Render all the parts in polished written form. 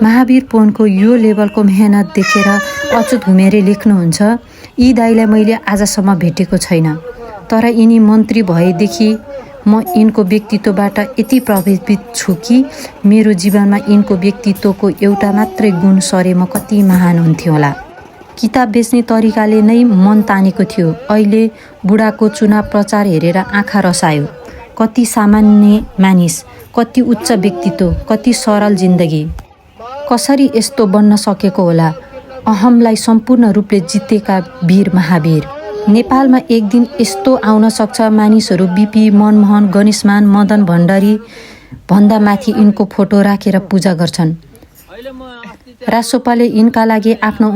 महावीर पोनको यो लेभलको मेहनत देखेर अच्युत घुमेरे लेख्नुहुन्छ, यी दाइलाई मैले आजसम्म भेटेको छैन, तर यिनी मन्त्री भएदेखि म यिनको व्यक्तित्वबाट यति प्रभावित छु कि मेरो जीवनमा यिनको व्यक्तित्वको एउटा मात्रै गुण सरे म कति महान हुन्थ्यो होला। किताब बेच्ने तरिकाले नै मन तानेको थियो। अहिले बुढाको चुनाव प्रचार हेरेर आँखा रसायो। कति सामान्य मानिस, कति उच्च व्यक्तित्व, कति सरल जिन्दगी। कसरी यस्तो बन्न सकेको होला? अहमलाई सम्पूर्ण रूपले जितेका वीर महावीर। नेपालमा एक दिन यस्तो आउन सक्छ, मानिसहरू बिपी मनमोहन, गणेशमान, मदन भण्डारी भन्दा माथि यिनको फोटो राखेर पूजा गर्छन्। रासोपाले यिनका लागि आफ्नो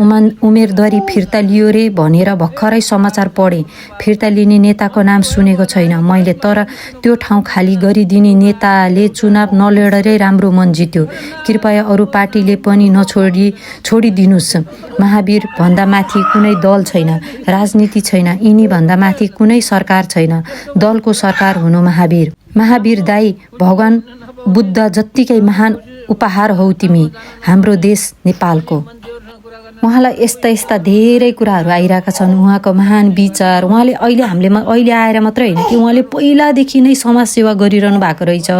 उम्मेदवारी फिर्ता लियो रे भनेर भर्खरै समाचार पढे। फिर्ता लिने नेताको नाम सुनेको छैन मैले, तर त्यो ठाउँ खाली गरिदिने नेताले चुनाव नलडेरै राम्रो मन जित्यो। कृपया अरू पार्टीले पनि छोडिदिनुस्। महावीर भन्दा माथि कुनै दल छैन, राजनीति छैन, यिनी भन्दा माथि कुनै सरकार छैन। दलको सरकार हुनु महावीर। महावीर दाई भगवान बुद्ध जत्तिकै महान उपहार हौ तिमी हाम्रो देश नेपालको। उहाँलाई यस्ता धेरै कुराहरू आइरहेका छन्। उहाँको महान विचार, उहाँले अहिले आएर मात्रै होइन कि उहाँले पहिलादेखि नै समाजसेवा गरिरहनु भएको रहेछ।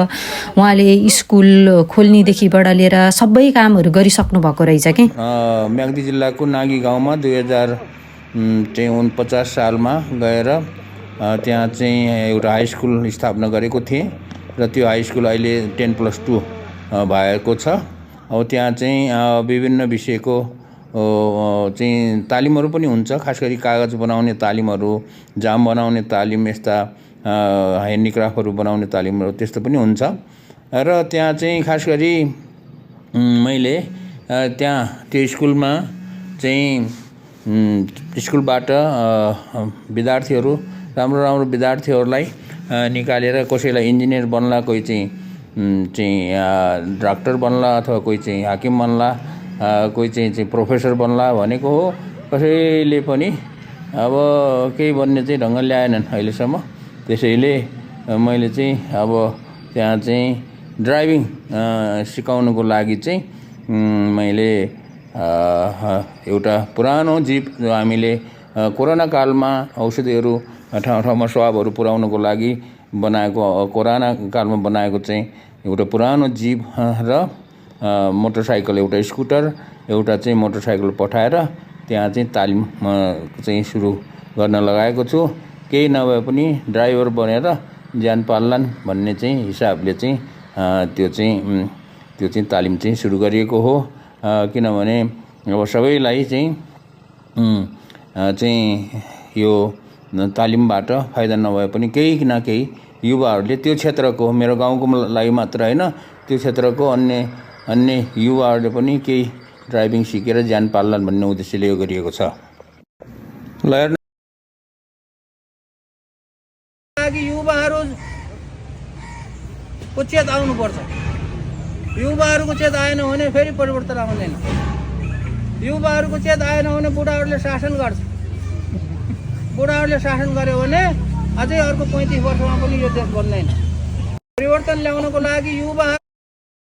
उहाँले स्कुल खोल्नेदेखिबाट लिएर सबै कामहरू गरिसक्नु भएको रहेछ कि। म्याग्दी जिल्लाको नागी गाउँमा 2049 सालमा गएर त्यहाँ चाहिँ एउटा हाई स्कुल स्थापना गरेको थिएँ र त्यो हाई स्कुल अहिले 10+2 भएको छ। अब त्यहाँ चाहिँ विभिन्न विषयको चाहिँ तालिमहरू पनि हुन्छ, खास गरी कागज बनाउने तालिमहरू, जाम बनाउने तालिम, यस्ता ह्यान्डिक्राफ्टहरू बनाउने तालिमहरू त्यस्तो पनि हुन्छ। र त्यहाँ चाहिँ खास गरी मैले त्यहाँ त्यो स्कुलमा चाहिँ स्कुलबाट विद्यार्थीहरू राम्रो विद्यार्थीहरूलाई निकालेर कसैलाई इन्जिनियर बन्ला, कोही चाहिँ डाक्टर बन्ला, अथवा कोही चाहिँ हाकिम बन्ला, कोही चाहिँ प्रोफेसर बन्ला भनेको हो। कसैले पनि अब केही बन्ने चाहिँ ढङ्ग ल्याएनन् अहिलेसम्म। त्यसैले मैले चाहिँ अब त्यहाँ चाहिँ ड्राइभिङ सिकाउनुको लागि चाहिँ मैले एउटा पुरानो जिप जो हामीले कोरोना कालमा औषधिहरू ठाउँमा स्वाबहरू पुर्याउनको लागि बनाएको, कोरोना कालमा बनाएको चाहिँ एउटा पुरानो जिप र मोटरसाइकल, एउटा स्कुटर, एउटा चाहिँ मोटरसाइकल पठाएर त्यहाँ चाहिँ तालिम चाहिँ सुरु गर्न लगाएको छु। केही नभए पनि ड्राइभर बनेर ज्यान पाल्लान् भन्ने चाहिँ हिसाबले चाहिँ त्यो चाहिँ तालिम चाहिँ सुरु गरिएको हो। किनभने अब सबैलाई चाहिँ यो तालिमबाट फाइदा नभए पनि केही न केही युवाहरूले त्यो क्षेत्रको, मेरो गाउँको लागि मात्र होइन, त्यो क्षेत्रको अन्य युवाहरूले पनि केही ड्राइभिङ सिकेर ज्यान पाल्लान् भन्ने उद्देश्यले यो गरिएको छ। युवाहरूको चेत आउनुपर्छ। युवाहरूको चेत आएन भने फेरि परिवर्तन आउँदैन। युवाहरूको चेत आएन भने बुढाहरूले शासन गर्छ। बुढाहरूले शासन गर्यो भने अझै अर्को 35 वर्षमा पनि यो देश बन्दैन। परिवर्तन ल्याउनको लागि युवा